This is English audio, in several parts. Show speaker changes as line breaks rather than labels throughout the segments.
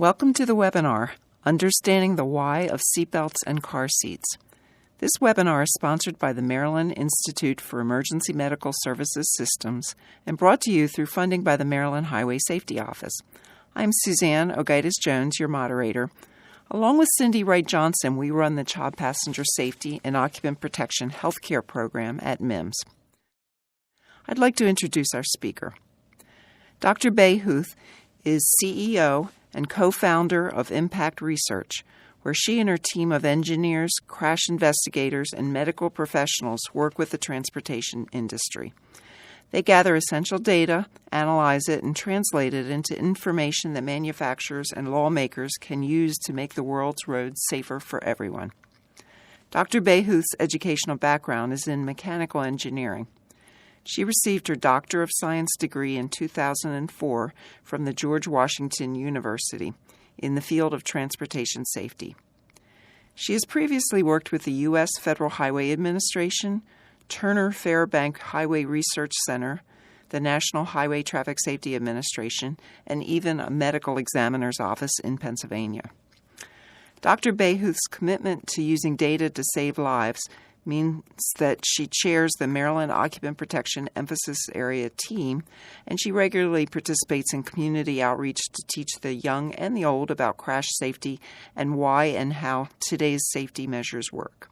Welcome to the webinar, Understanding the Why of Seatbelts and Car Seats. This webinar is sponsored by the Maryland Institute for Emergency Medical Services Systems and brought to you through funding by the Maryland Highway Safety Office. I'm Suzanne Ogaitis-Jones, your moderator. Along with Cindy Wright-Johnson, we run the Child Passenger Safety and Occupant Protection Healthcare Program at MarylandEMS. I'd like to introduce our speaker. Dr. Bayhuth is CEO and co-founder of Impact Research, where she and her team of engineers, crash investigators, and medical professionals work with the transportation industry. They gather essential data, analyze it, and translate it into information that manufacturers and lawmakers can use to make the world's roads safer for everyone. Dr. Bayhuth's educational background is in mechanical engineering. She received her Doctor of Science degree in 2004 from the George Washington University in the field of transportation safety. She has previously worked with the U.S. Federal Highway Administration, Turner Fairbank Highway Research Center, the National Highway Traffic Safety Administration, and even a medical examiner's office in Pennsylvania. Dr. Bayhuth's commitment to using data to save lives means that she chairs the Maryland Occupant Protection Emphasis Area team, and she regularly participates in community outreach to teach the young and the old about crash safety and why and how today's safety measures work.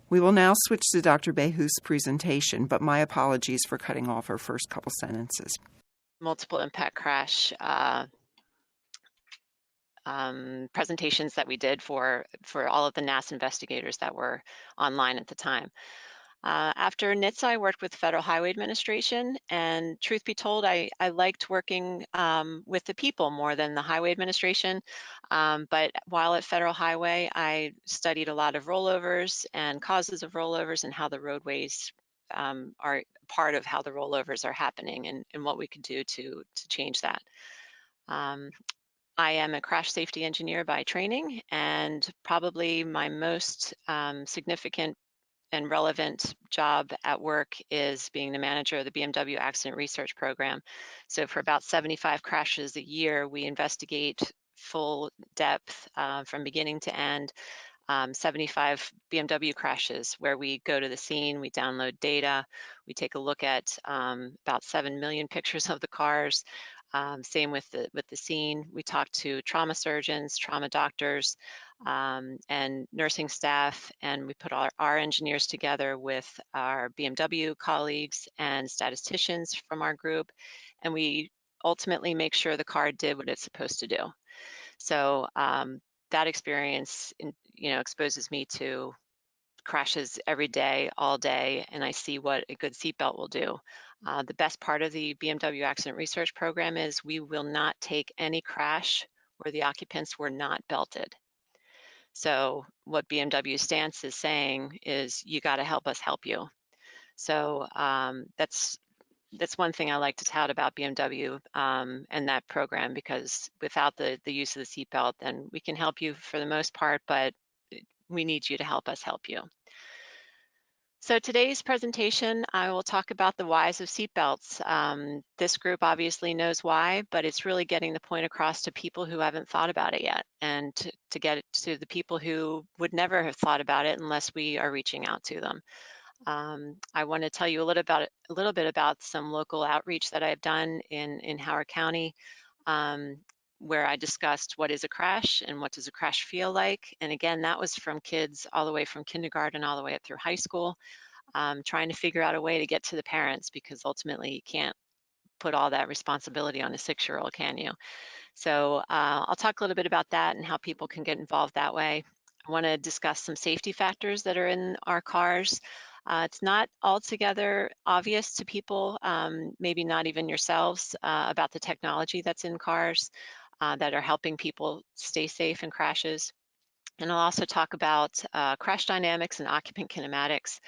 We will now switch to Dr. Bayhuth's presentation, but my apologies for cutting off her first couple sentences.
Multiple impact crash presentations that we did for all of the NAS investigators that were online at the time. After NHTSA, I worked with the Federal Highway Administration, and truth be told, I liked working with the people more than the Highway Administration. But while at Federal Highway, I studied a lot of rollovers and causes of rollovers and how the roadways are part of how the rollovers are happening and what we could do to change that. I am a crash safety engineer by training, and probably my most significant and relevant job at work is being the manager of the BMW Accident Research Program. So for about 75 crashes a year, we investigate full depth from beginning to end, 75 BMW crashes where we go to the scene, we download data, we take a look at about 7 million pictures of the cars. Same with the scene. We talk to trauma surgeons, trauma doctors, and nursing staff, and we put our engineers together with our BMW colleagues and statisticians from our group, and we ultimately make sure the car did what it's supposed to do. So that experience, exposes me to crashes every day, all day, and I see what a good seatbelt will do. The best part of the BMW Accident Research Program is we will not take any crash where the occupants were not belted. So what BMW's stance is saying is, you got to help us help you. So that's one thing I like to tout about BMW and that program, because without the use of the seatbelt, then we can help you for the most part, but we need you to help us help you. So today's presentation, I will talk about the whys of seatbelts. This group obviously knows why, but it's really getting the point across to people who haven't thought about it yet, and to get it to the people who would never have thought about it unless we are reaching out to them. I want to tell you a little bit about some local outreach that I've done in Howard County, where I discussed what is a crash and what does a crash feel like. And again, that was from kids all the way from kindergarten all the way up through high school, trying to figure out a way to get to the parents, because ultimately you can't put all that responsibility on a 6-year-old, can you? So I'll talk a little bit about that and how people can get involved that way. I want to discuss some safety factors that are in our cars. It's not altogether obvious to people, maybe not even yourselves, about the technology that's in cars that are helping people stay safe in crashes. And I'll also talk about crash dynamics and occupant kinematics.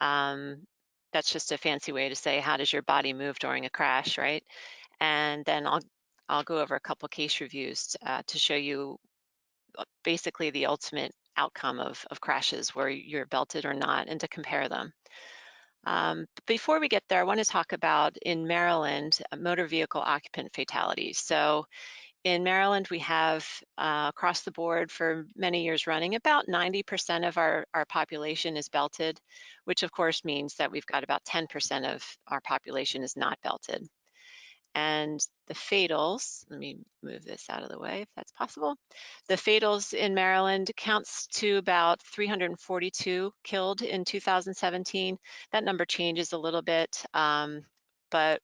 That's just a fancy way to say, how does your body move during a crash, right? And then I'll go over a couple case reviews to show you basically the ultimate outcome of crashes where you're belted or not, and to compare them. Before we get there, I want to talk about, in Maryland, motor vehicle occupant fatalities. So in Maryland, we have across the board for many years running, about 90% of our population is belted, which of course means that we've got about 10% of our population is not belted. And the fatals, let me move this out of the way if that's possible. The fatals in Maryland counts to about 342 killed in 2017. That number changes a little bit, but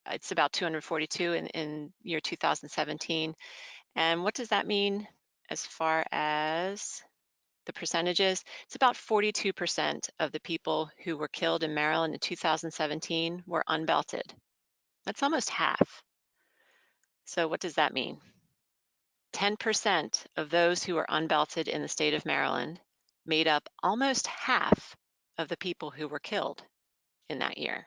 it's about 242 in year 2017. And what does that mean as far as the percentages? It's about 42% of the people who were killed in Maryland in 2017 were unbelted. That's almost half. So what does that mean? 10% of those who are unbelted in the state of Maryland made up almost half of the people who were killed in that year.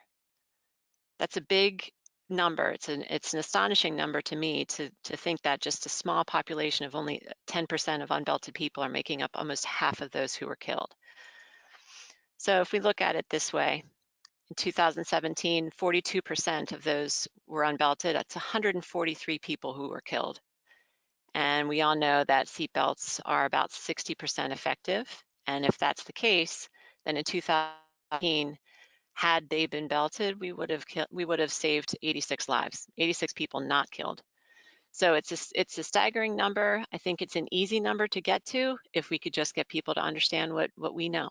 That's a big number. It's an astonishing number to me to think that just a small population of only 10% of unbelted people are making up almost half of those who were killed. So if we look at it this way, in 2017, 42% of those were unbelted. That's 143 people who were killed. And we all know that seatbelts are about 60% effective. And if that's the case, then in 2018, had they been belted, we would have saved 86 lives, 86 people not killed. So it's a staggering number. I think it's an easy number to get to if we could just get people to understand what we know.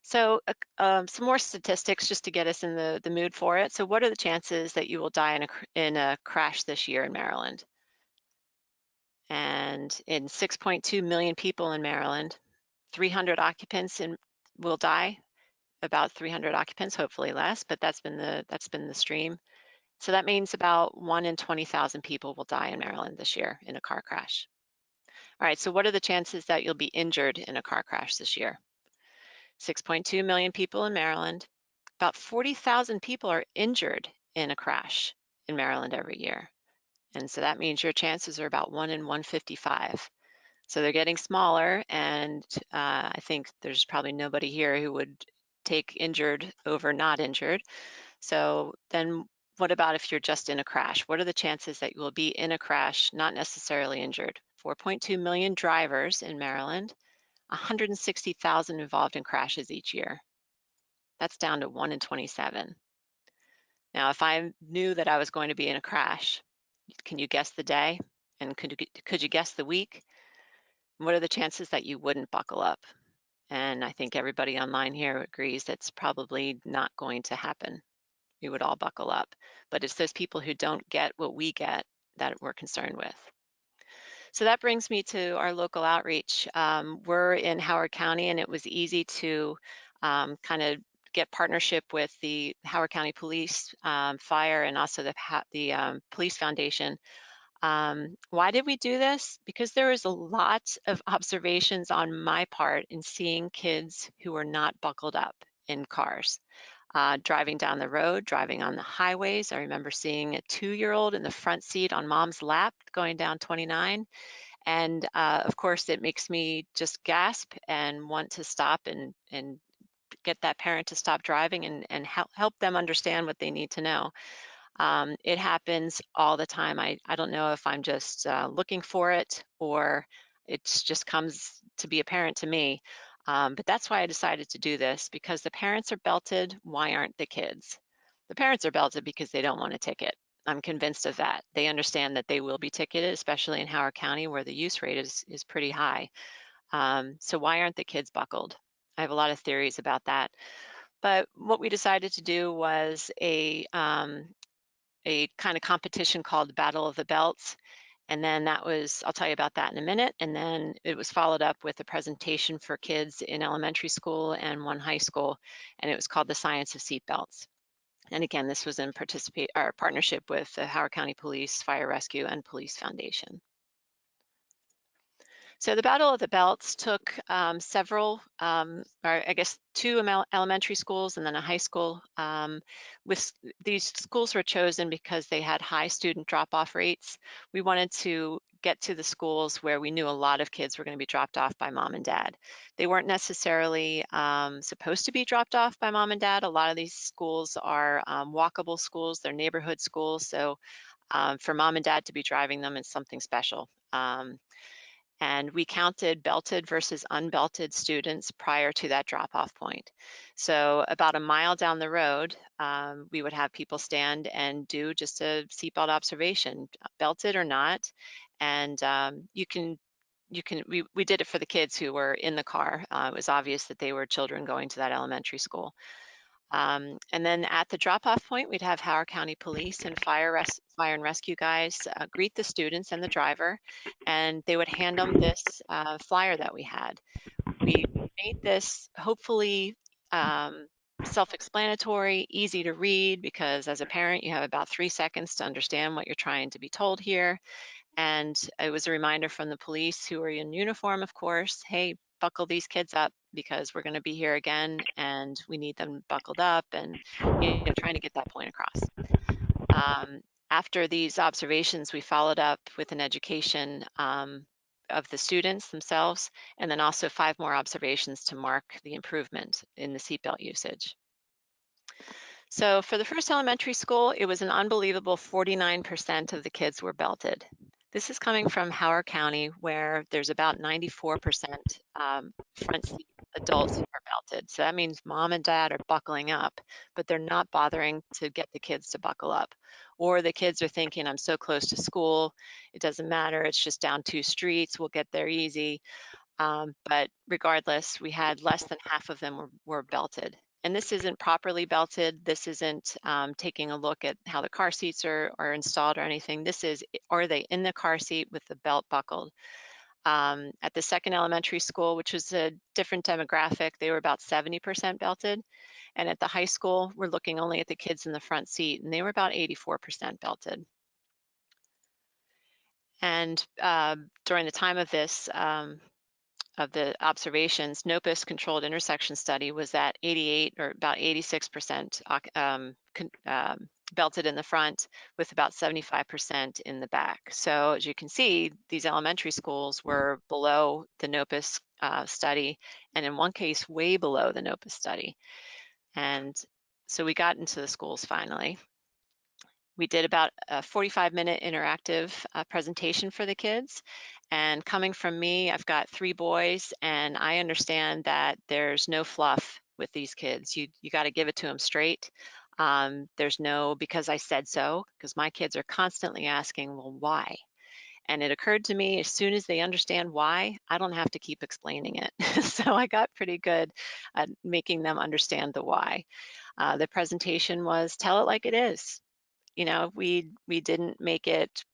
So some more statistics just to get us in the mood for it. So what are the chances that you will die in a crash this year in Maryland? And in 6.2 million people in Maryland, 300 occupants will die, about 300 occupants, hopefully less, but that's been the stream. So that means about 1 in 20,000 people will die in Maryland this year in a car crash. All right, so what are the chances that you'll be injured in a car crash this year? 6.2 million people in Maryland, about 40,000 people are injured in a crash in Maryland every year. And so that means your chances are about 1 in 155. So they're getting smaller, and I think there's probably nobody here who would take injured over not injured. So then what about if you're just in a crash? What are the chances that you will be in a crash, not necessarily injured? 4.2 million drivers in Maryland, 160,000 involved in crashes each year. That's down to 1 in 27. Now, if I knew that I was going to be in a crash, can you guess the day? And could you guess the week? What are the chances that you wouldn't buckle up? And I think everybody online here agrees that's probably not going to happen. We would all buckle up. But it's those people who don't get what we get that we're concerned with. So that brings me to our local outreach. We're in Howard County, and it was easy to kind of get partnership with the Howard County Police, Fire, and also the Police Foundation. Why did we do this? Because there was a lot of observations on my part in seeing kids who were not buckled up in cars. Driving down the road, driving on the highways. I remember seeing a 2-year-old in the front seat on mom's lap going down 29. And of course, it makes me just gasp and want to stop and get that parent to stop driving and help them understand what they need to know. It happens all the time. I don't know if I'm just looking for it or it just comes to be apparent to me. But that's why I decided to do this, because the parents are belted. Why aren't the kids? The parents are belted because they don't want a ticket. I'm convinced of that. They understand that they will be ticketed, especially in Howard County where the use rate is pretty high. So why aren't the kids buckled? I have a lot of theories about that. But what we decided to do was a kind of competition called the Battle of the Belts. And then I'll tell you about that in a minute. And then it was followed up with a presentation for kids in elementary school and one high school. And it was called The Science of Seatbelts. And again, this was in partnership with the Howard County Police, Fire Rescue, and Police Foundation. So the Battle of the Belts took several, or I guess 2 elementary schools and then a high school. These schools were chosen because they had high student drop-off rates. We wanted to get to the schools where we knew a lot of kids were going to be dropped off by mom and dad. They weren't necessarily supposed to be dropped off by mom and dad. A lot of these schools are walkable schools, they're neighborhood schools. So For mom and dad to be driving them is something special. And we counted belted versus unbelted students prior to that drop-off point. So about a mile down the road, we would have people stand and do just a seatbelt observation, belted or not. And we did it for the kids who were in the car. It was obvious that they were children going to that elementary school. And then at the drop-off point, we'd have Howard County Police and fire and rescue guys greet the students and the driver, and they would hand them this flyer that we had. We made this hopefully self-explanatory, easy to read, because as a parent, you have about 3 seconds to understand what you're trying to be told here. And it was a reminder from the police, who are in uniform, of course, hey, buckle these kids up because we're going to be here again and we need them buckled up, and trying to get that point across. Um, After these observations, we followed up with an education of the students themselves, and then also 5 more observations to mark the improvement in the seatbelt usage. So for the first elementary school, it was an unbelievable 49% of the kids were belted. This is coming from Howard County, where there's about 94% front seat adults who are belted. So that means mom and dad are buckling up, but they're not bothering to get the kids to buckle up. Or the kids are thinking, I'm so close to school, it doesn't matter, it's just down 2 streets, we'll get there easy. But regardless, we had less than half of them were belted. And this isn't properly belted. This isn't taking a look at how the car seats are installed or anything. This is, are they in the car seat with the belt buckled? At the second elementary school, which was a different demographic, they were about 70% belted. And at the high school, we're looking only at the kids in the front seat, and they were about 84% belted. And during the time of this, of the observations, NOPIS controlled intersection study was at 88 or about 86% belted in the front, with about 75% in the back. So as you can see, these elementary schools were below the NOPIS study, and in one case, way below the NOPIS study. And so we got into the schools finally. We did about a 45-minute interactive presentation for the kids. And coming from me, I've got 3 boys, and I understand that there's no fluff with these kids. You got to give it to them straight. There's no because I said so, because my kids are constantly asking, well, why? And it occurred to me, as soon as they understand why, I don't have to keep explaining it. So I got pretty good at making them understand the why. The presentation was tell it like it is. We didn't make it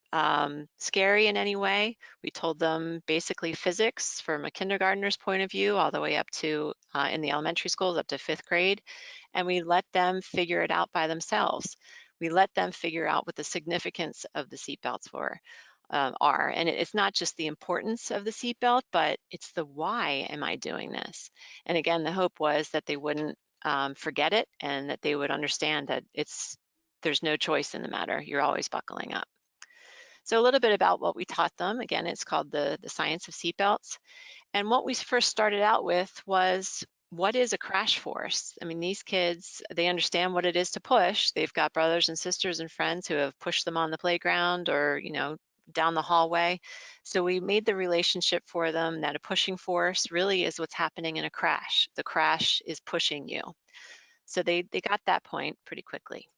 scary in any way. We told them basically physics from a kindergartner's point of view, all the way up to, in the elementary schools, up to 5th grade. And we let them figure it out by themselves. We let them figure out what the significance of the seatbelts are. And it's not just the importance of the seatbelt, but it's the why am I doing this? And again, the hope was that they wouldn't forget it, and that they would understand that there's no choice in the matter. You're always buckling up. So a little bit about what we taught them. Again, it's called the Science of Seatbelts. And what we first started out with was, what is a crash force? I mean, these kids, they understand what it is to push. They've got brothers and sisters and friends who have pushed them on the playground or, down the hallway. So we made the relationship for them that a pushing force really is what's happening in a crash. The crash is pushing you. So they got that point pretty quickly.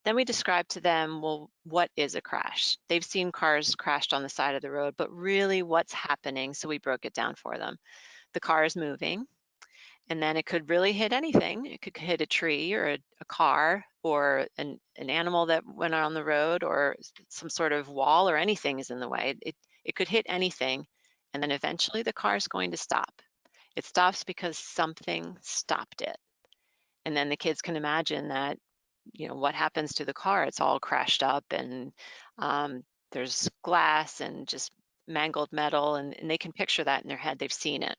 Then we described to them, well, what is a crash? They've seen cars crashed on the side of the road, but really what's happening? So we broke it down for them. The car is moving, and then it could really hit anything. It could hit a tree or a car or an animal that went on the road, or some sort of wall, or anything is in the way. It could hit anything, and then eventually the car is going to stop. It stops because something stopped it. And then the kids can imagine that, what happens to the car? It's all crashed up, and there's glass and just mangled metal, and they can picture that in their head. They've seen it.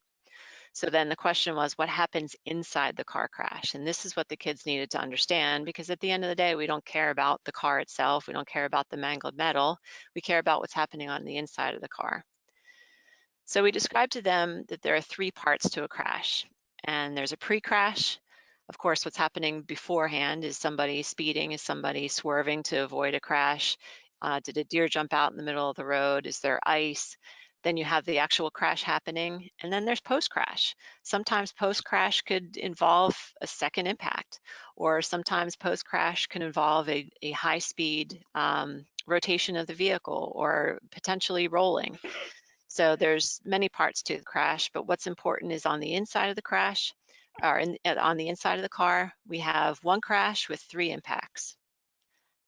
So then the question was, what happens inside the car crash? And this is what the kids needed to understand, because at the end of the day, we don't care about the car itself. We don't care about the mangled metal. We care about what's happening on the inside of the car. So we described to them that there are 3 parts to a crash, and there's a pre-crash, Of course, what's happening beforehand is somebody speeding, is somebody swerving to avoid a crash. Did a deer jump out in the middle of the road? Is there ice? Then you have the actual crash happening, and then there's post-crash. Sometimes post-crash could involve a second impact, or sometimes post-crash can involve a high-speed rotation of the vehicle or potentially rolling. So there's many parts to the crash, but what's important is on the inside of the crash, or on the inside of the car, we have one crash with 3 impacts.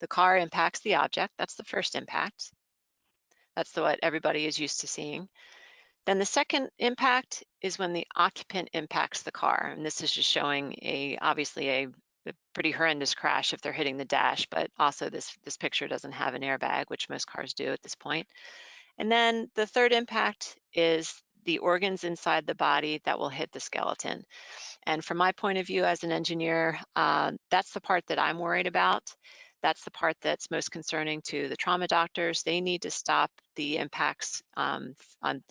The car impacts the object, that's the first impact. That's what everybody is used to seeing. Then the second impact is when the occupant impacts the car, and this is just showing obviously a pretty horrendous crash if they're hitting the dash, but also this picture doesn't have an airbag, which most cars do at this point. And then the third impact is the organs inside the body that will hit the skeleton. And from my point of view as an engineer, that's the part that I'm worried about. That's the part that's most concerning to the trauma doctors. They need to stop the impacts from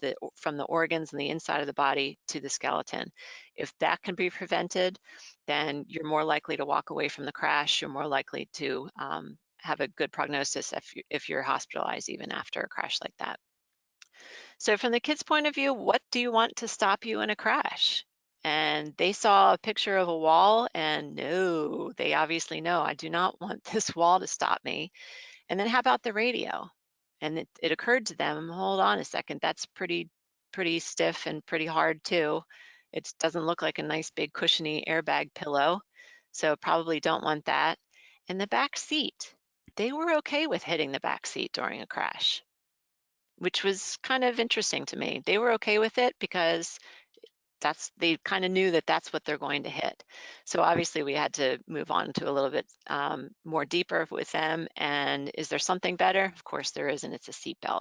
the organs and the inside of the body to the skeleton. If that can be prevented, then you're more likely to walk away from the crash. You're more likely to have a good prognosis if you're hospitalized even after a crash like that. So from the kids' point of view, what do you want to stop you in a crash? And they saw a picture of a wall and no, they obviously know, I do not want this wall to stop me. And then how about the radio? And it occurred to them, hold on a second, that's pretty stiff and pretty hard too. It doesn't look like a nice big cushiony airbag pillow. So probably don't want that. And the back seat, they were okay with hitting the back seat during a crash, which was kind of interesting to me. They were okay with it because they kind of knew that that's what they're going to hit. So obviously we had to move on to a little bit more deeper with them. And is there something better? Of course there is, and it's a seatbelt.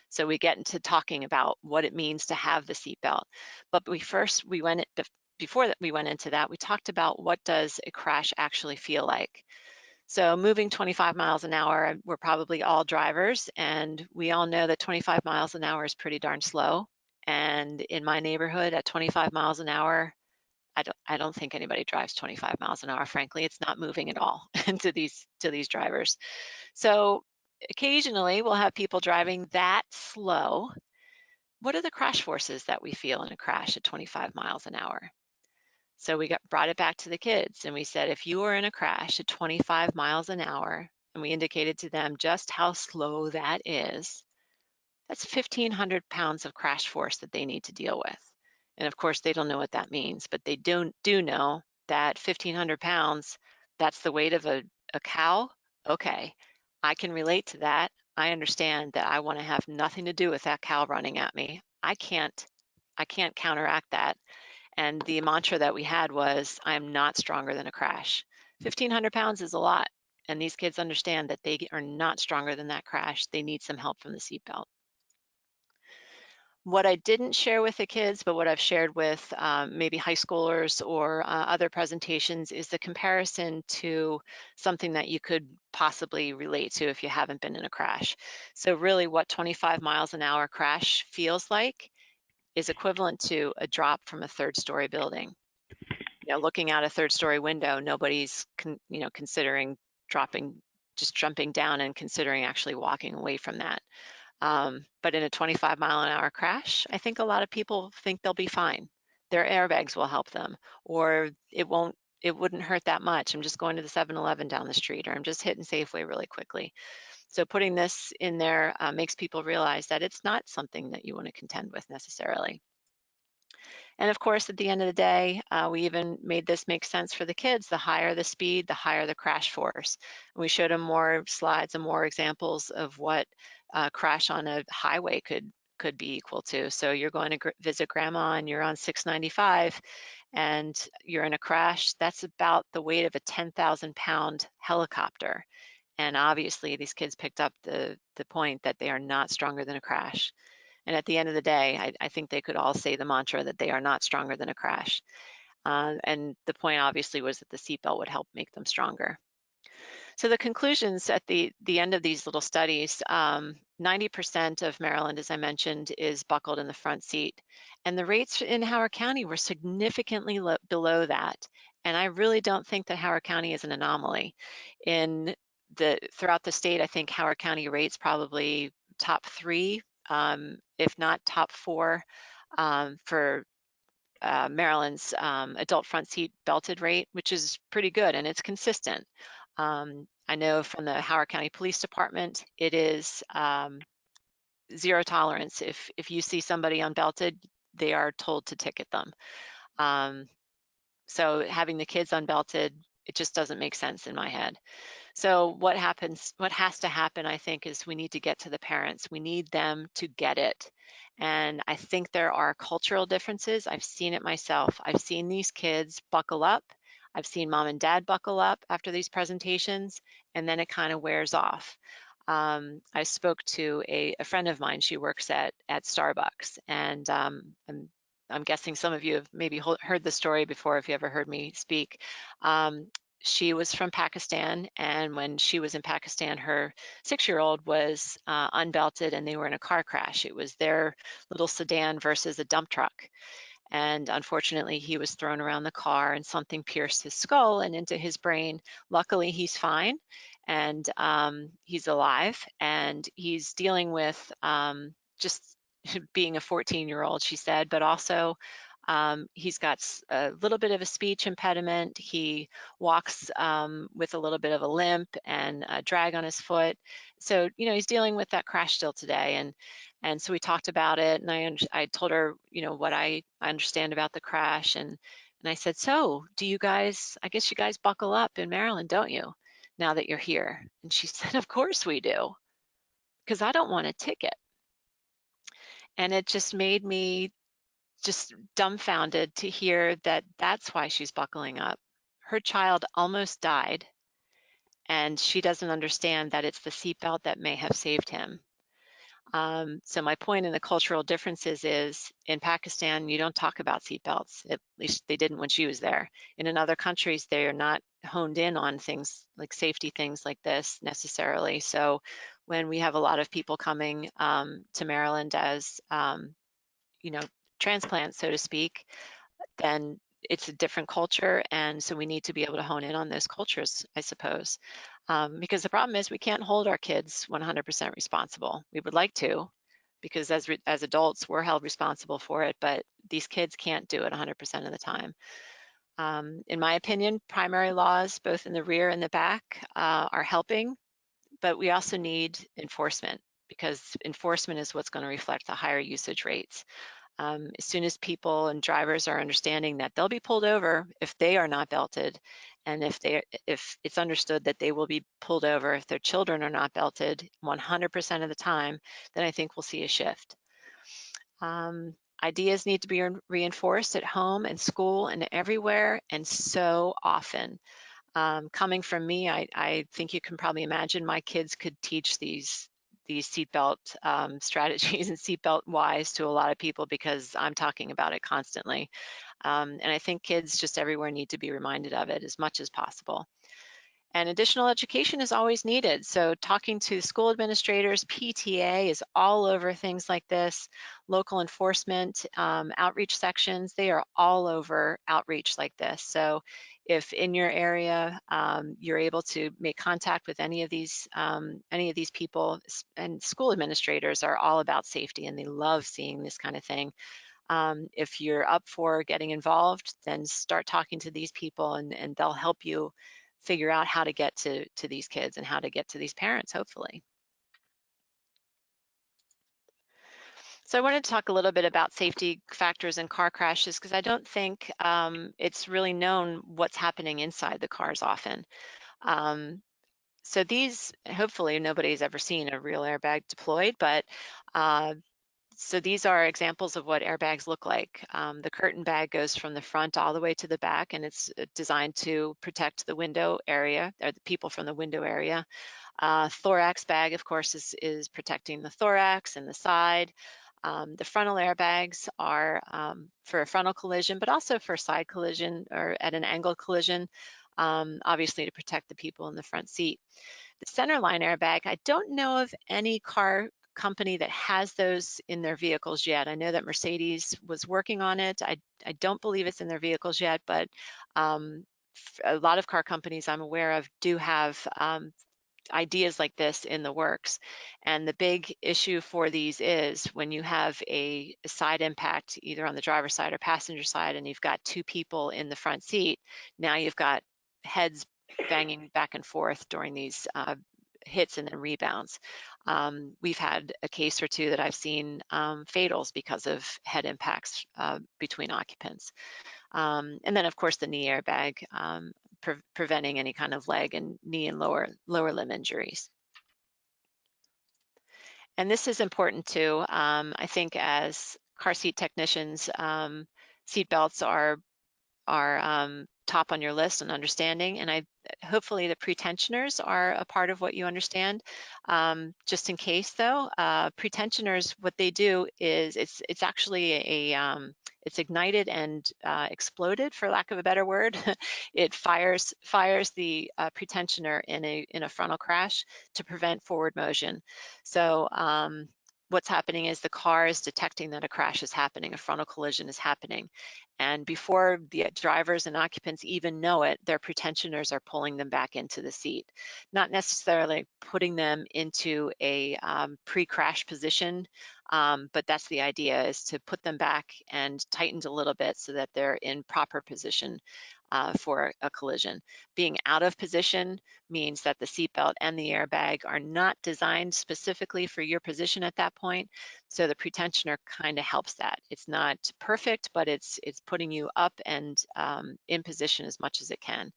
So we get into talking about what it means to have the seatbelt. But before that we went into that, we talked about what does a crash actually feel like. So moving 25 miles an hour, we're probably all drivers, and we all know that 25 miles an hour is pretty darn slow. And in my neighborhood at 25 miles an hour, I don't think anybody drives 25 miles an hour, frankly. It's not moving at all to these drivers. So occasionally we'll have people driving that slow. What are the crash forces that we feel in a crash at 25 miles an hour? So we brought it back to the kids and we said, if you were in a crash at 25 miles an hour, and we indicated to them just how slow that is, that's 1,500 pounds of crash force that they need to deal with. And of course, they don't know what that means, but they do know that 1,500 pounds, that's the weight of a cow. Okay, I can relate to that. I understand that I want to have nothing to do with that cow running at me. I can't counteract that. And the mantra that we had was, I am not stronger than a crash. 1,500 pounds is a lot. And these kids understand that they are not stronger than that crash. They need some help from the seatbelt. What I didn't share with the kids, but what I've shared with maybe high schoolers or other presentations is the comparison to something that you could possibly relate to if you haven't been in a crash. So really what 25 miles an hour crash feels like is equivalent to a drop from a third-story building. You know, looking out a third-story window, nobody's considering just jumping down and considering actually walking away from that. But in a 25-mile-an-hour crash, I think a lot of people think they'll be fine. Their airbags will help them, or it wouldn't hurt that much. I'm just going to the 7-Eleven down the street, or I'm just hitting Safeway really quickly. So putting this in there makes people realize that it's not something that you want to contend with necessarily. And of course, at the end of the day, we even made this make sense for the kids. The higher the speed, the higher the crash force. And we showed them more slides and more examples of what a crash on a highway could be equal to. So you're going to visit grandma and you're on 695 and you're in a crash. That's about the weight of a 10,000-pound helicopter. And obviously these kids picked up the point that they are not stronger than a crash. And at the end of the day, I think they could all say the mantra that they are not stronger than a crash. And the point obviously was that the seatbelt would help make them stronger. So the conclusions at the end of these little studies, 90% of Maryland, as I mentioned, is buckled in the front seat. And the rates in Howard County were significantly below that. And I really don't think that Howard County is an anomaly. Throughout the state, I think Howard County rates probably top 3, if not top 4, for Maryland's adult front seat belted rate, which is pretty good and it's consistent. I know from the Howard County Police Department, it is zero tolerance. If you see somebody unbelted, they are told to ticket them. So having the kids unbelted, it just doesn't make sense in my head. So what has to happen, I think, is we need to get to the parents. We need them to get it. And I think there are cultural differences. I've seen it myself. I've seen these kids buckle up. I've seen mom and dad buckle up after these presentations, and then it kind of wears off. I spoke to a friend of mine. She works at Starbucks, and I'm guessing some of you have maybe heard the story before if you ever heard me speak. She was from Pakistan, and when she was in Pakistan, her 6-year-old was unbelted and they were in a car crash. It was their little sedan versus a dump truck. And unfortunately, he was thrown around the car and something pierced his skull and into his brain. Luckily, he's fine and he's alive, and he's dealing with just being a 14-year-old, she said, but also he's got a little bit of a speech impediment. He walks with a little bit of a limp and a drag on his foot. So, he's dealing with that crash still today. And so we talked about it, and I told her, what I understand about the crash. And I said, so do you guys, I guess you guys buckle up in Maryland, don't you, now that you're here? And she said, of course we do, because I don't want a ticket. And it just made me just dumbfounded to hear that that's why she's buckling up. Her child almost died, and she doesn't understand that it's the seatbelt that may have saved him. So my point in the cultural differences is in Pakistan, you don't talk about seatbelts. At least they didn't when she was there. In other countries, they are not honed in on things like safety things like this necessarily. So when we have a lot of people coming to Maryland as, transplants, so to speak, then it's a different culture. And so we need to be able to hone in on those cultures, I suppose. Because the problem is we can't hold our kids 100% responsible. We would like to, because as adults, we're held responsible for it, but these kids can't do it 100% of the time. In my opinion, primary laws, both in the rear and the back, are helping, but we also need enforcement, because enforcement is what's going to reflect the higher usage rates. As soon as people and drivers are understanding that they'll be pulled over if they are not belted, and if it's understood that they will be pulled over if their children are not belted 100% of the time, then I think we'll see a shift. Ideas need to be reinforced at home and school and everywhere, and so often. Coming from me, I think you can probably imagine my kids could teach these seatbelt strategies and seatbelt whys to a lot of people, because I'm talking about it constantly. And I think kids just everywhere need to be reminded of it as much as possible. And additional education is always needed. So talking to school administrators, PTA is all over things like this. Local enforcement, outreach sections, they are all over outreach like this. So if in your area you're able to make contact with any of these people, and school administrators are all about safety and they love seeing this kind of thing. If you're up for getting involved, then start talking to these people, and they'll help you figure out how to get to these kids and how to get to these parents, hopefully. So I wanted to talk a little bit about safety factors in car crashes, because I don't think it's really known what's happening inside the cars often. So these, hopefully nobody's ever seen a real airbag deployed, but so these are examples of what airbags look like. The curtain bag goes from the front all the way to the back, and it's designed to protect the window area, or the people from the window area. Thorax bag, of course, is protecting the thorax and the side. The frontal airbags are for a frontal collision, but also for side collision or at an angle collision, obviously to protect the people in the front seat. The centerline airbag, I don't know of any car company that has those in their vehicles yet. I know that Mercedes was working on it. I don't believe it's in their vehicles yet, but a lot of car companies I'm aware of do have ideas like this in the works. And the big issue for these is when you have a side impact, either on the driver's side or passenger side, and you've got two people in the front seat, now you've got heads banging back and forth during these hits and then rebounds. We've had a case or two that I've seen fatals because of head impacts between occupants. And then of course the knee airbag, preventing any kind of leg and knee and lower limb injuries. And this is important too. I think as car seat technicians, seat belts are top on your list and understanding, and hopefully the Pretensioners are a part of what you understand. Just in case though, Pretensioners, what they do is it's actually it's ignited and exploded, for lack of a better word. It fires the Pretensioner in a frontal crash to prevent forward motion. So what's happening is the car is detecting that a crash is happening, a frontal collision is happening. And before the drivers and occupants even know it, their Pretensioners are pulling them back into the seat. Not necessarily putting them into a pre-crash position, but that's the idea, is to put them back and tightened a little bit so that they're in proper position for a collision. Being out of position means that the seatbelt and the airbag are not designed specifically for your position at that point. So the Pretensioner kind of helps that. It's not perfect, but it's putting you up and in position as much as it can.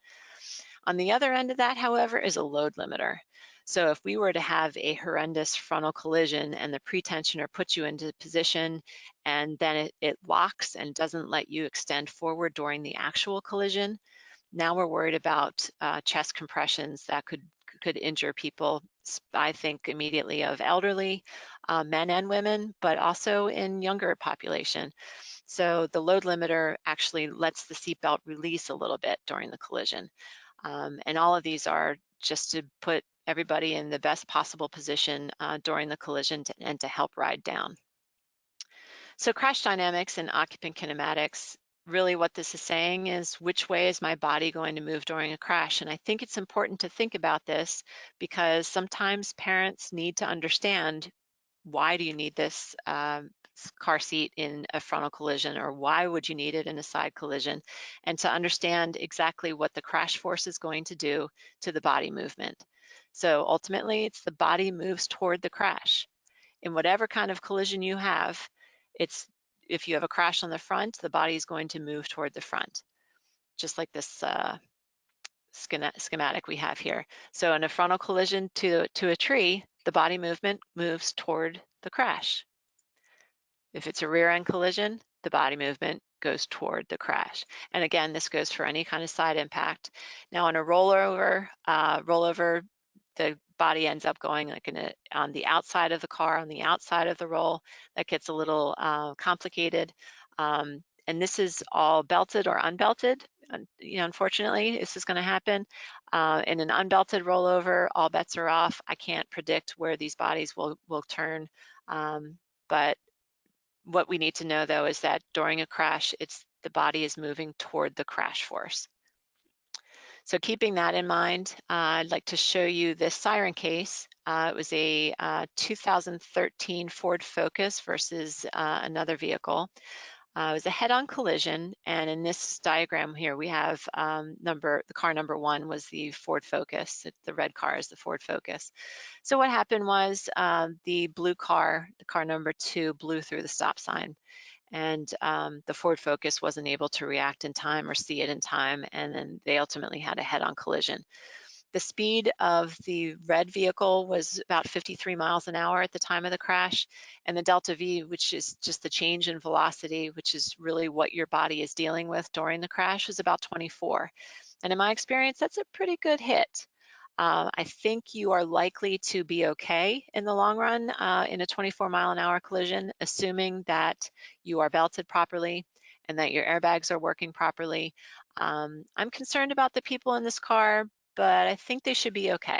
On the other end of that, however, is a load limiter. So if we were to have a horrendous frontal collision and the Pretensioner puts you into position and then it locks and doesn't let you extend forward during the actual collision, now we're worried about chest compressions that could injure people, I think immediately of elderly, men and women, but also in younger population. So the load limiter actually lets the seatbelt release a little bit during the collision. And all of these are just to put everybody in the best possible position during the collision and to help ride down. So crash dynamics and occupant kinematics, really what this is saying is, which way is my body going to move during a crash? And I think it's important to think about this because sometimes parents need to understand, why do you need this car seat in a frontal collision, or why would you need it in a side collision, and to understand exactly what the crash force is going to do to the body movement. So ultimately, it's the body moves toward the crash. In whatever kind of collision you have, if you have a crash on the front, the body is going to move toward the front, just like this schematic we have here. So in a frontal collision to a tree, the body movement moves toward the crash. If it's a rear end collision, the body movement goes toward the crash. And again, this goes for any kind of side impact. Now on a rollover, the body ends up going like on the outside of the car, on the outside of the roll. That gets a little complicated. And this is all belted or unbelted. Unfortunately, this is going to happen. In an unbelted rollover, all bets are off. I can't predict where these bodies will turn, but what we need to know though is that during a crash, the body is moving toward the crash force. So keeping that in mind, I'd like to show you this Siren Case. It was a 2013 Ford Focus versus another vehicle. It was a head-on collision, and in this diagram here, we have the car number 1 was the Ford Focus. The red car is the Ford Focus. So what happened was the blue car, the car number 2, blew through the stop sign, and the Ford Focus wasn't able to react in time or see it in time, and then they ultimately had a head-on collision. The speed of the red vehicle was about 53 miles an hour at the time of the crash, and the delta V, which is just the change in velocity, which is really what your body is dealing with during the crash, was about 24. And in my experience, that's a pretty good hit. I think you are likely to be okay in the long run in a 24 mile an hour collision, assuming that you are belted properly and that your airbags are working properly. I'm concerned about the people in this car, but I think they should be okay.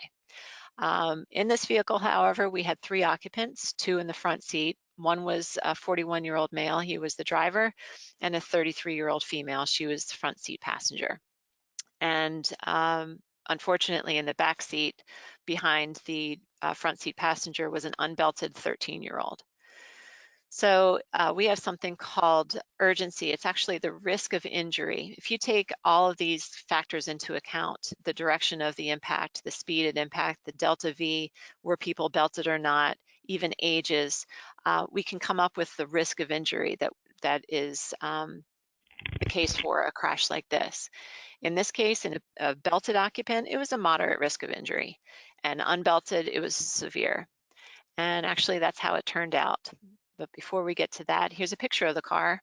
In this vehicle, however, we had 3 occupants, 2 in the front seat. One was a 41-year-old male, he was the driver, and a 33-year-old female, she was the front seat passenger. And unfortunately, in the back seat behind the front seat passenger was an unbelted 13-year-old. So we have something called urgency. It's actually the risk of injury. If you take all of these factors into account, the direction of the impact, the speed of impact, the delta V, were people belted or not, even ages, we can come up with the risk of injury that is the case for a crash like this. In this case, in a belted occupant, it was a moderate risk of injury, and unbelted, it was severe. And actually, that's how it turned out. But before we get to that, here's a picture of the car.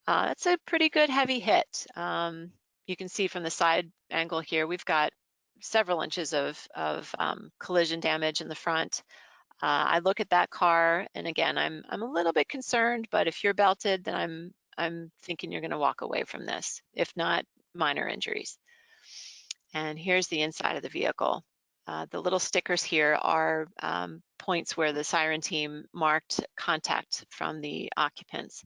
It's a pretty good heavy hit. You can see from the side angle here, we've got several inches of collision damage in the front. I look at that car, and again, I'm a little bit concerned, but if you're belted, then I'm thinking you're gonna walk away from this, if not minor injuries. And here's the inside of the vehicle. The little stickers here are points where the Siren team marked contact from the occupants.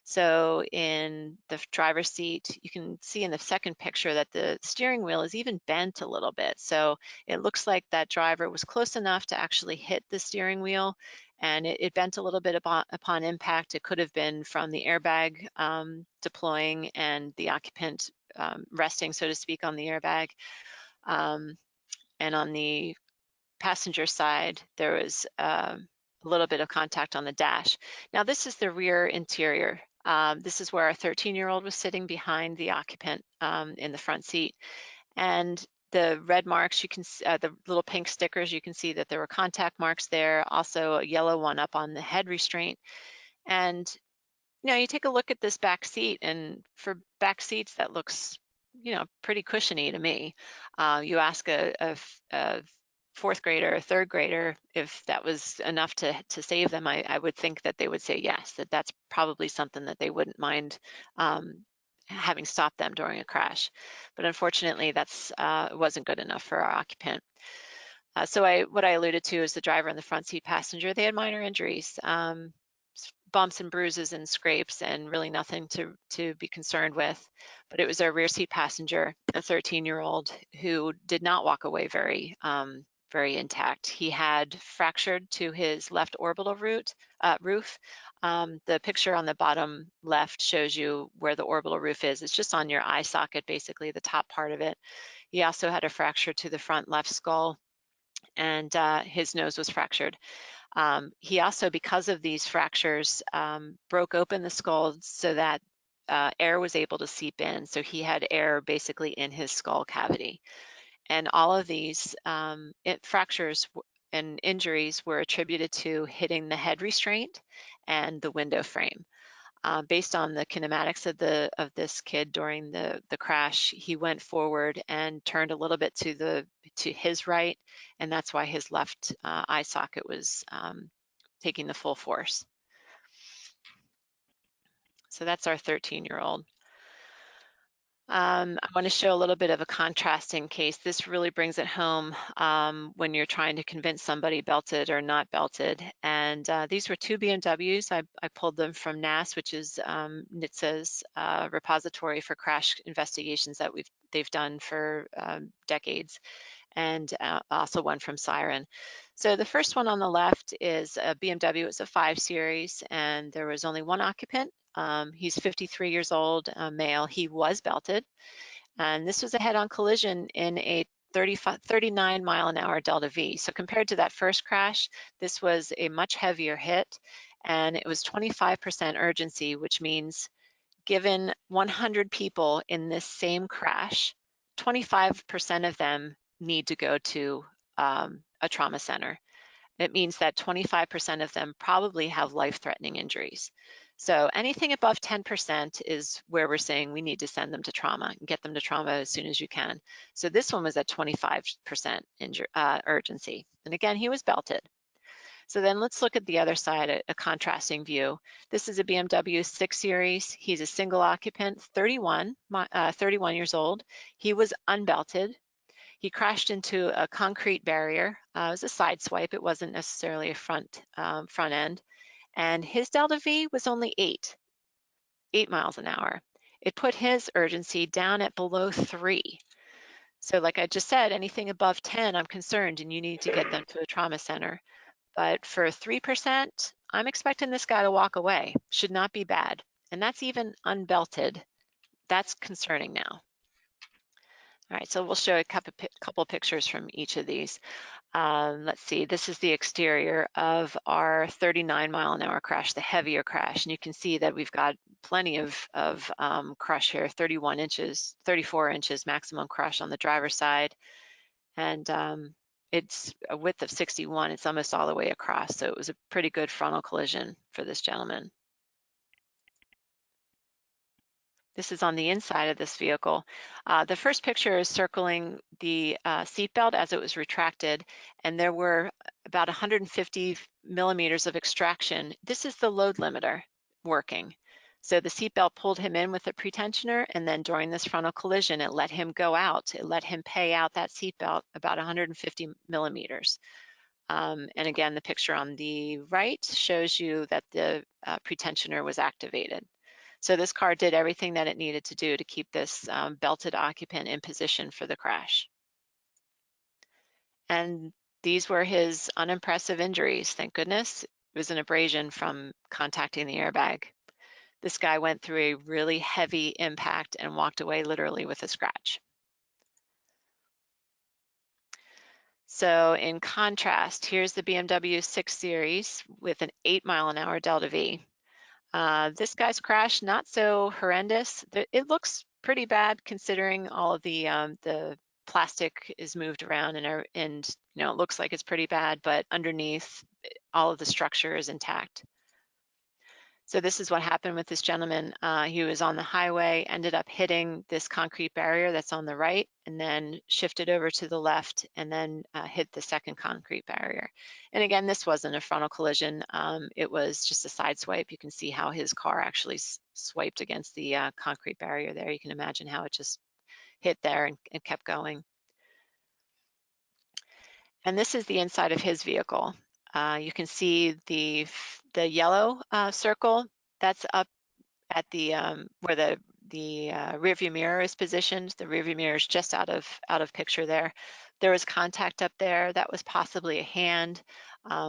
So in the driver's seat, you can see in the second picture that the steering wheel is even bent a little bit. So it looks like that driver was close enough to actually hit the steering wheel, and it bent a little bit upon impact. It could have been from the airbag deploying and the occupant resting, so to speak, on the airbag. And on the passenger side, there was a little bit of contact on the dash. Now this is the rear interior. This is where our 13-year-old was sitting behind the occupant in the front seat. And the red marks, you can the little pink stickers, you can see that there were contact marks there, also a yellow one up on the head restraint. And you take a look at this back seat, and for back seats, that looks, pretty cushiony to me. You ask a fourth grader or third grader if that was enough to save them, I would think that they would say yes, that's probably something that they wouldn't mind having stopped them during a crash. But unfortunately, that's wasn't good enough for our occupant. So what I alluded to is the driver and the front seat passenger, they had minor injuries, bumps and bruises and scrapes, and really nothing to be concerned with. But it was our rear seat passenger, a 13-year-old, who did not walk away very intact. He had fractured to his left orbital roof. The picture on the bottom left shows you where the orbital roof is. It's just on your eye socket, basically the top part of it. He also had a fracture to the front left skull, and his nose was fractured. He also, because of these fractures, broke open the skull so that air was able to seep in. So he had air basically in his skull cavity. And all of these fractures and injuries were attributed to hitting the head restraint and the window frame. Based on the kinematics of this kid during the crash, he went forward and turned a little bit to his right, and that's why his left eye socket was taking the full force. So that's our 13-year-old. I want to show a little bit of a contrasting case. This really brings it home when you're trying to convince somebody belted or not belted. And these were 2 BMWs. I pulled them from NAS, which is NHTSA's repository for crash investigations that they've done for decades, and also one from Siren. So the first one on the left is a BMW. It's a 5 Series, and there was only one occupant. He's 53 years old, male. He was belted, and this was a head-on collision in a 39 mile an hour Delta V. So compared to that first crash, this was a much heavier hit, and it was 25% urgency, which means given 100 people in this same crash, 25% of them need to go to a trauma center. It means that 25% of them probably have life-threatening injuries. So anything above 10% is where we're saying we need to send them to trauma and get them to trauma as soon as you can. So this one was at 25% urgency. And again, he was belted. So then let's look at the other side, a contrasting view. This is a BMW 6 Series. He's a single occupant, 31 years old. He was unbelted. He crashed into a concrete barrier. It was a side swipe. It wasn't necessarily a front end. And his delta V was only 8 miles an hour. It put his urgency down at below 3. So like I just said, anything above 10, I'm concerned and you need to get them to a trauma center. But for 3%, I'm expecting this guy to walk away. Should not be bad. And that's even unbelted. That's concerning now. All right, so we'll show a couple pictures from each of these. Let's see, this is the exterior of our 39 mile an hour crash, the heavier crash. And you can see that we've got plenty of crush here, 31 inches, 34 inches maximum crush on the driver's side. And it's a width of 61. It's almost all the way across. So it was a pretty good frontal collision for this gentleman. This is on the inside of this vehicle. The first picture is circling the seatbelt as it was retracted, and there were about 150 millimeters of extraction. This is the load limiter working. So the seatbelt pulled him in with a pretensioner, and then during this frontal collision, it let him go out. It let him pay out that seatbelt about 150 millimeters. And again, the picture on the right shows you that the pretensioner was activated. So this car did everything that it needed to do to keep this belted occupant in position for the crash. And these were his unimpressive injuries, thank goodness. It was an abrasion from contacting the airbag. This guy went through a really heavy impact and walked away literally with a scratch. So in contrast, here's the BMW 6 Series with an 8 mile an hour Delta V. This guy's crash, not so horrendous. It looks pretty bad considering all of the plastic is moved around and you know, it looks like it's pretty bad, but underneath all of the structure is intact. So this is what happened with this gentleman. He was on the highway, ended up hitting this concrete barrier that's on the right, and then shifted over to the left and then hit the second concrete barrier. And again, this wasn't a frontal collision. It was just a side swipe. You can see how his car actually swiped against the concrete barrier there. You can imagine how it just hit there and kept going. And this is the inside of his vehicle. You can see the yellow circle that's up at the where the rearview mirror is positioned. The rearview mirror is just out of picture there. There was contact up there. That was possibly a hand,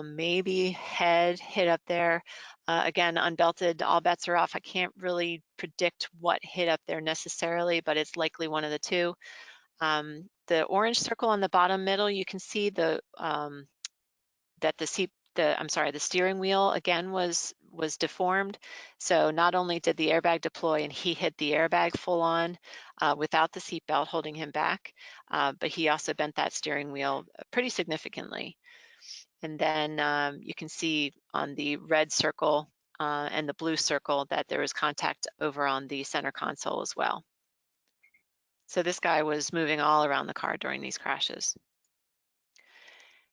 maybe head hit up there. Again, unbelted, all bets are off. I can't really predict what hit up there necessarily, but it's likely one of the two. The orange circle on the bottom middle, you can see that the steering wheel again was deformed. So not only did the airbag deploy and he hit the airbag full on without the seatbelt holding him back, but he also bent that steering wheel pretty significantly. And then you can see on the red circle and the blue circle that there was contact over on the center console as well. So this guy was moving all around the car during these crashes.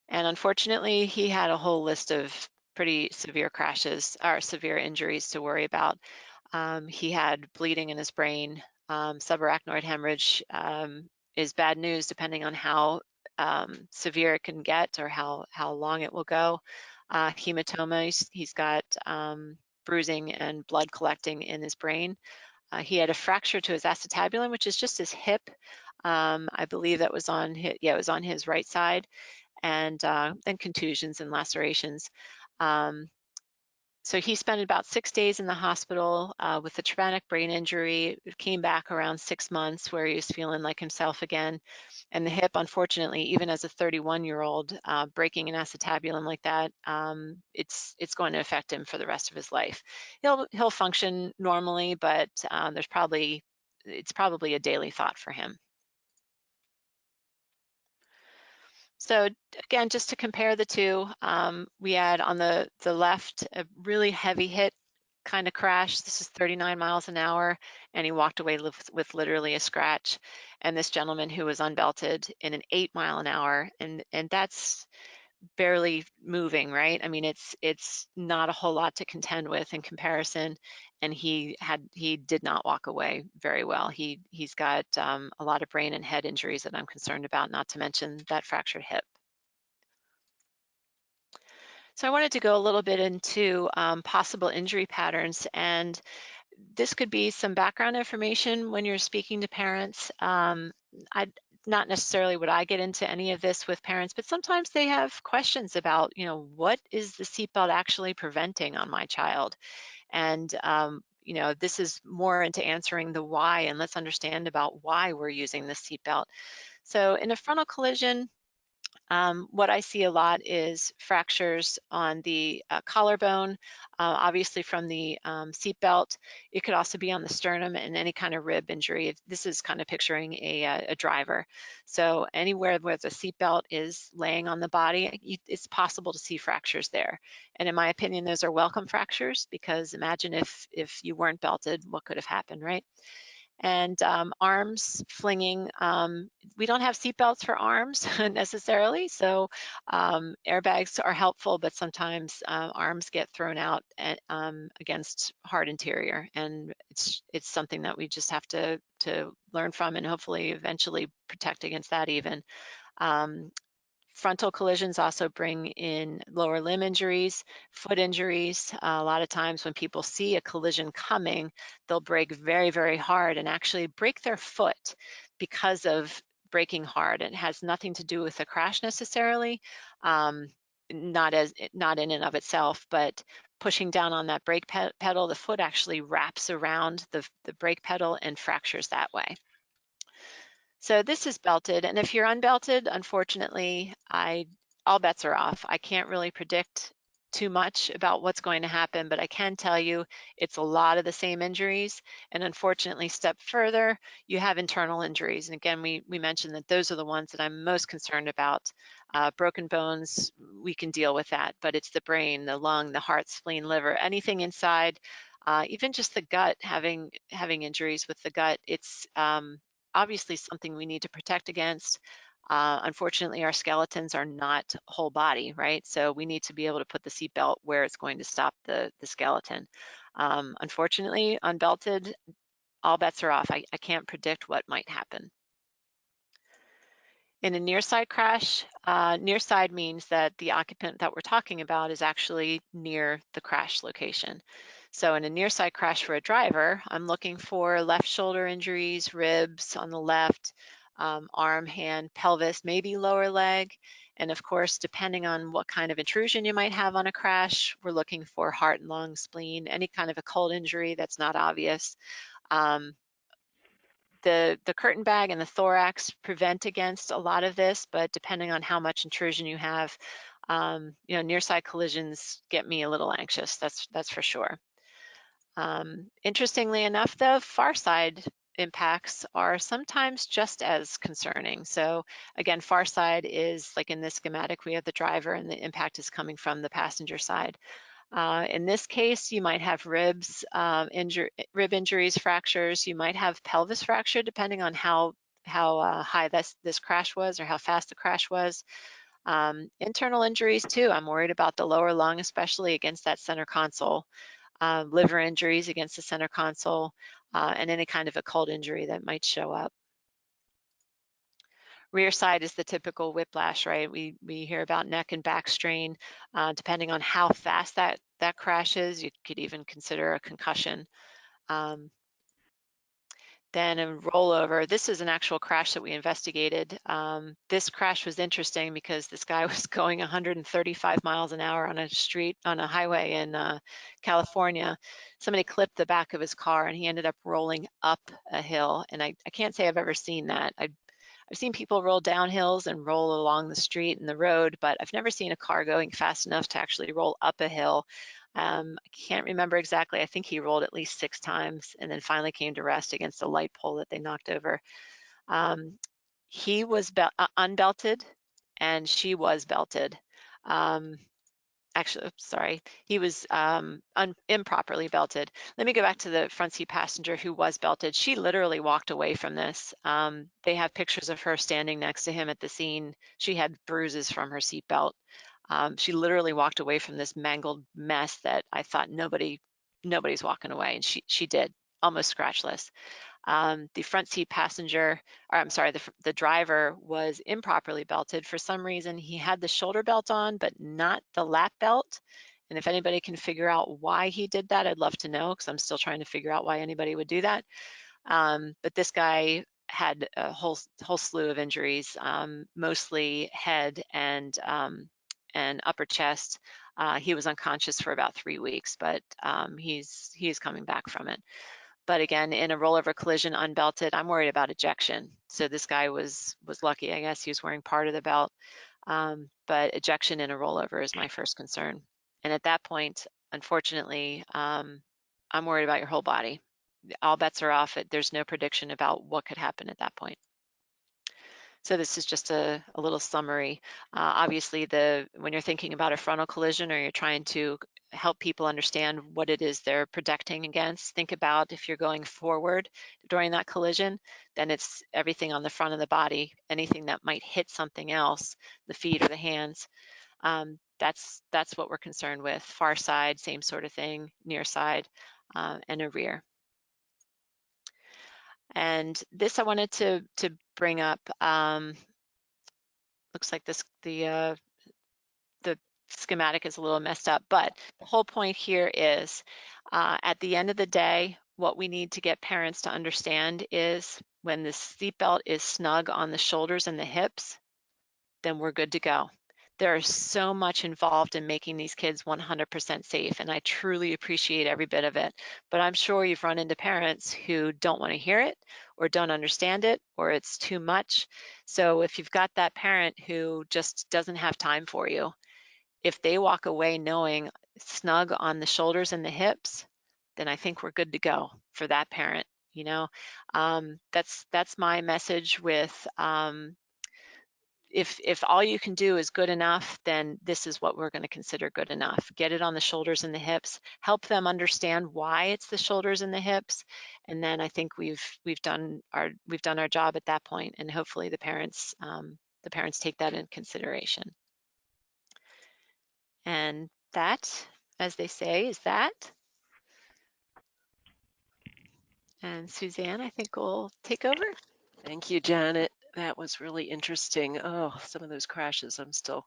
And unfortunately, he had a whole list of pretty severe crashes or severe injuries to worry about. He had bleeding in his brain. Subarachnoid hemorrhage is bad news depending on how severe it can get or how long it will go. Hematoma, he's got bruising and blood collecting in his brain. He had a fracture to his acetabulum, which is just his hip. I believe that was on his, it was on his right side, and then contusions and lacerations. So he spent about 6 days in the hospital with a traumatic brain injury. Came back around 6 months where he was feeling like himself again. And the hip, unfortunately, even as a 31-year-old, breaking an acetabulum like that, it's going to affect him for the rest of his life. He'll function normally, but it's probably a daily thought for him. So again, just to compare the two, we had on the left a really heavy hit kind of crash. This is 39 miles an hour, and he walked away with literally a scratch. And this gentleman who was unbelted in an 8 mile an hour, and that's barely moving, right? I mean, it's not a whole lot to contend with in comparison, and he did not walk away very well. He's got a lot of brain and head injuries that I'm concerned about, not to mention that fractured hip. So I wanted to go a little bit into possible injury patterns, and this could be some background information when you're speaking to parents. I not necessarily would I get into any of this with parents, but sometimes they have questions about, what is the seatbelt actually preventing on my child? And this is more into answering the why, and let's understand about why we're using the seatbelt. So in a frontal collision, what I see a lot is fractures on the collarbone, obviously from the seat belt. It could also be on the sternum and any kind of rib injury. This is kind of picturing a driver. So anywhere where the seat belt is laying on the body, it's possible to see fractures there. And in my opinion, those are welcome fractures, because imagine if you weren't belted, what could have happened, right? And arms flinging. We don't have seatbelts for arms necessarily, so airbags are helpful, but sometimes arms get thrown out against hard interior, and it's something that we just have to learn from, and hopefully eventually protect against that even. Um, Frontal collisions also bring in lower limb injuries, foot injuries. A lot of times when people see a collision coming, they'll brake very, very hard and actually break their foot because of braking hard. It has nothing to do with the crash necessarily, not in and of itself, but pushing down on that brake pedal, the foot actually wraps around the brake pedal and fractures that way. So this is belted, and if you're unbelted, unfortunately, all bets are off. I can't really predict too much about what's going to happen, but I can tell you it's a lot of the same injuries. And unfortunately, step further, you have internal injuries. And again, we mentioned that those are the ones that I'm most concerned about. Broken bones, we can deal with that, but it's the brain, the lung, the heart, spleen, liver, anything inside, even just the gut, having injuries with the gut. It's obviously something we need to protect against. Unfortunately, our skeletons are not whole body, right? So we need to be able to put the seatbelt where it's going to stop the skeleton. Unfortunately, unbelted, all bets are off. I can't predict what might happen. In a nearside crash, nearside means that the occupant that we're talking about is actually near the crash location. So in a nearside crash for a driver, I'm looking for left shoulder injuries, ribs on the left, arm, hand, pelvis, maybe lower leg. And of course, depending on what kind of intrusion you might have on a crash, we're looking for heart and lung, spleen, any kind of occult injury that's not obvious. The curtain bag and the thorax prevent against a lot of this, but depending on how much intrusion you have, nearside collisions get me a little anxious. That's for sure. Interestingly enough, though, farside impacts are sometimes just as concerning. So again, farside is like in this schematic, we have the driver and the impact is coming from the passenger side. In this case, you might have rib injuries, fractures. You might have pelvis fracture, depending on how high this crash was or how fast the crash was. Internal injuries too. I'm worried about the lower lung, especially against that center console. Liver injuries against the center console, and any kind of occult injury that might show up. Rear side is the typical whiplash, right? We hear about neck and back strain. Depending on how fast that crash is, you could even consider a concussion. Then a rollover. This is an actual crash that we investigated. This crash was interesting because this guy was going 135 miles an hour on a highway in California. Somebody clipped the back of his car and he ended up rolling up a hill. And I can't say I've ever seen that. I've seen people roll down hills and roll along the street and the road, but I've never seen a car going fast enough to actually roll up a hill. I can't remember exactly. I think he rolled at least 6 times and then finally came to rest against a light pole that they knocked over. He was unbelted and she was belted. actually, sorry, he was improperly belted. Let me go back to the front seat passenger who was belted. She literally walked away from this. They have pictures of her standing next to him at the scene. She had bruises from her seatbelt. She literally walked away from this mangled mess that I thought nobody's walking away, and she did, almost scratchless. The front seat passenger, or I'm sorry, the driver was improperly belted. For some reason, he had the shoulder belt on, but not the lap belt. And if anybody can figure out why he did that, I'd love to know, because I'm still trying to figure out why anybody would do that. But this guy had a whole slew of injuries, mostly head and upper chest. He was unconscious for about 3 weeks, but he's coming back from it. But again, in a rollover collision unbelted, I'm worried about ejection. So this guy was lucky, I guess. He was wearing part of the belt. But ejection in a rollover is my first concern. And at that point, unfortunately, I'm worried about your whole body. All bets are off. There's no prediction about what could happen at that point. So this is just a little summary. Obviously, when you're thinking about a frontal collision or you're trying to help people understand what it is they're protecting against, think about if you're going forward during that collision, then it's everything on the front of the body, anything that might hit something else, the feet or the hands. That's what we're concerned with. Far side, same sort of thing, near side, and a rear. And this I wanted to bring up. Looks like the schematic is a little messed up, but the whole point here is at the end of the day, what we need to get parents to understand is when the seatbelt is snug on the shoulders and the hips, then we're good to go. There is so much involved in making these kids 100% safe, and I truly appreciate every bit of it. But I'm sure you've run into parents who don't want to hear it or don't understand it, or it's too much. So if you've got that parent who just doesn't have time for you, if they walk away knowing snug on the shoulders and the hips, then I think we're good to go for that parent. You know, that's my message with if all you can do is good enough, then this is what we're going to consider good enough. Get it on the shoulders and the hips, help them understand why it's the shoulders and the hips, and then I think we've done our job at that point, and hopefully the parents take that in consideration. And that, as they say, is that. And Suzanne, I think will take over.
Thank you, Janet. That was really interesting. Oh, some of those crashes, I'm still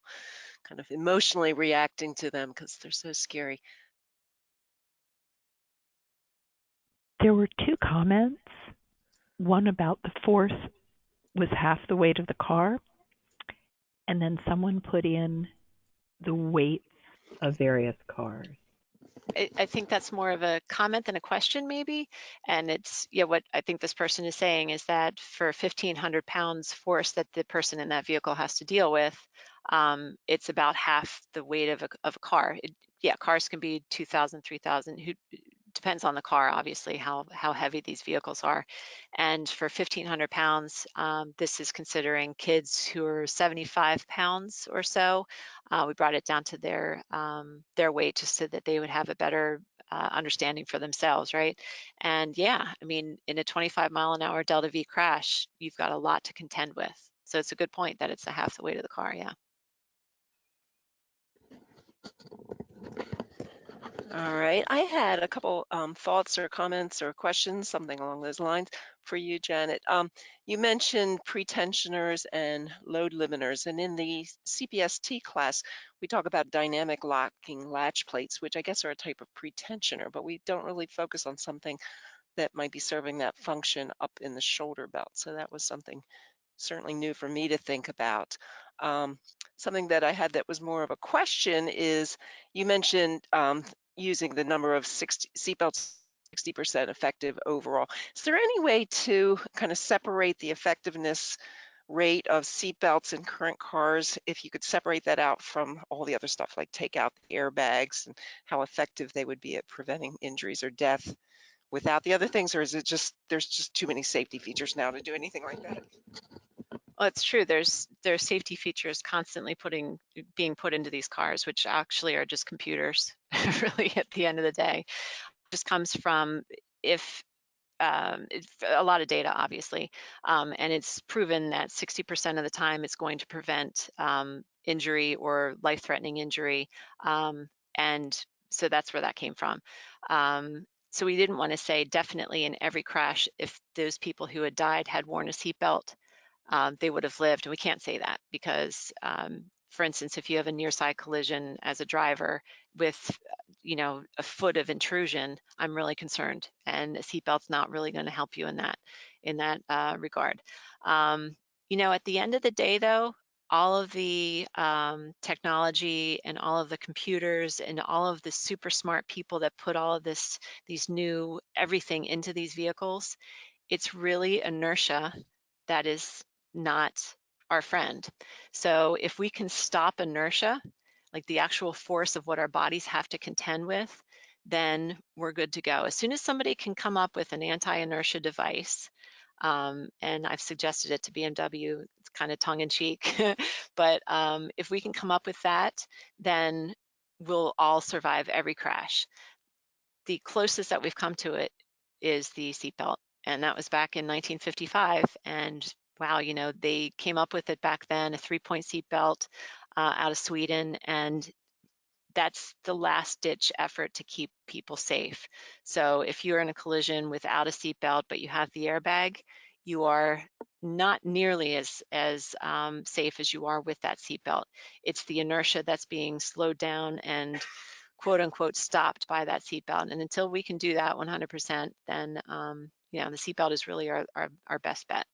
kind of emotionally reacting to them because they're so scary.
There were two comments. One about the force was half the weight of the car, and then someone put in the weights of various cars.
I think that's more of a comment than a question, maybe. And it's, yeah, what I think this person is saying is that for 1,500 pounds force that the person in that vehicle has to deal with, it's about half the weight of a car. Yeah, cars can be 2,000, 3,000. Depends on the car, obviously, how heavy these vehicles are. And for 1,500 pounds, this is considering kids who are 75 pounds or so. We brought it down to their weight just so that they would have a better understanding for themselves, right? And yeah, I mean, in a 25-mile-an-hour Delta V crash, you've got a lot to contend with. So it's a good point that it's a half the weight of the car, yeah.
All right, I had a couple thoughts or comments or questions, something along those lines for you, Janet. You mentioned pretensioners and load limiters, and in the CPST class, we talk about dynamic locking latch plates, which I guess are a type of pretensioner, but we don't really focus on something that might be serving that function up in the shoulder belt. So that was something certainly new for me to think about. Something that I had that was more of a question is you mentioned using the number of seatbelts 60% effective overall. Is there any way to kind of separate the effectiveness rate of seatbelts in current cars, if you could separate that out from all the other stuff, like take out the airbags and how effective they would be at preventing injuries or death without the other things, or is it just there's just too many safety features now to do anything like that?
Well, it's true. There's safety features constantly being put into these cars, which actually are just computers, really, at the end of the day. It just comes from if it's a lot of data, obviously, and it's proven that 60% of the time it's going to prevent injury or life-threatening injury, and so that's where that came from. So we didn't want to say definitely in every crash, if those people who had died had worn a seatbelt, they would have lived. And we can't say that because, for instance, if you have a near-side collision as a driver with, a foot of intrusion, I'm really concerned, and a seatbelt's not really going to help you in that regard. At the end of the day, though, all of the technology and all of the computers and all of the super smart people that put all of these new everything into these vehicles, it's really inertia that is not our friend. So if we can stop inertia, like the actual force of what our bodies have to contend with, then we're good to go. As soon as somebody can come up with an anti-inertia device, and I've suggested it to BMW, it's kind of tongue-in-cheek, but if we can come up with that, then we'll all survive every crash. The closest that we've come to it is the seatbelt, and that was back in 1955. And wow, they came up with it back then, a 3-point seatbelt out of Sweden, and that's the last ditch effort to keep people safe. So if you're in a collision without a seatbelt, but you have the airbag, you are not nearly as safe as you are with that seatbelt. It's the inertia that's being slowed down and quote unquote stopped by that seatbelt. And until we can do that 100%, then the seatbelt is really our best bet.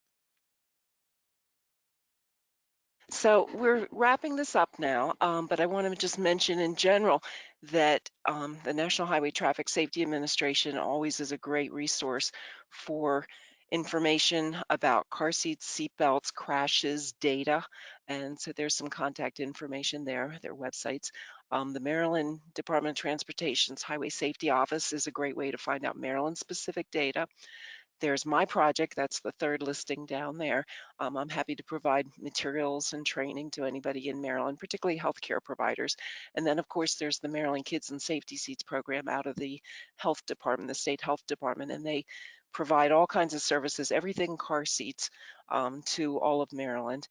So we're wrapping this up now, but I want to just mention in general that the National Highway Traffic Safety Administration always is a great resource for information about car seats, seat belts, crashes, data. And so there's some contact information there, their websites. The Maryland Department of Transportation's Highway Safety Office is a great way to find out Maryland-specific data. There's my project, that's the third listing down there. I'm happy to provide materials and training to anybody in Maryland, particularly healthcare providers. And then of course there's the Maryland Kids and Safety Seats program out of the health department, the state health department, and they provide all kinds of services, everything car seats, to all of Maryland.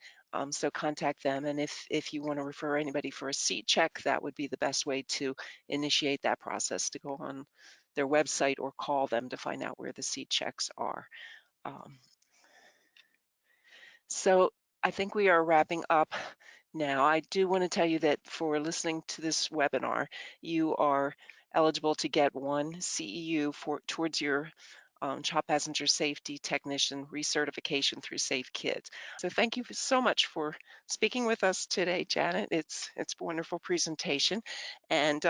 So contact them, and if you want to refer anybody for a seat check, that would be the best way to initiate that process, to go on their website or call them to find out where the seat checks are. So I think we are wrapping up now. I do want to tell you that for listening to this webinar, you are eligible to get one CEU towards your child passenger safety technician recertification through Safe Kids. So thank you so much for speaking with us today, Janet. It's a wonderful presentation. And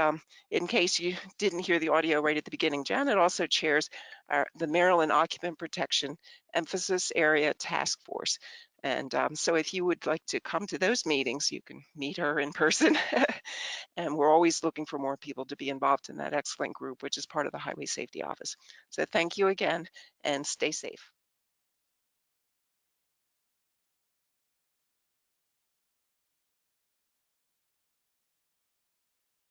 in case you didn't hear the audio right at the beginning, Janet also chairs the Maryland Occupant Protection Emphasis Area Task Force. And so if you would like to come to those meetings, you can meet her in person. And we're always looking for more people to be involved in that excellent group, which is part of the Highway Safety Office. So thank you again, and stay safe.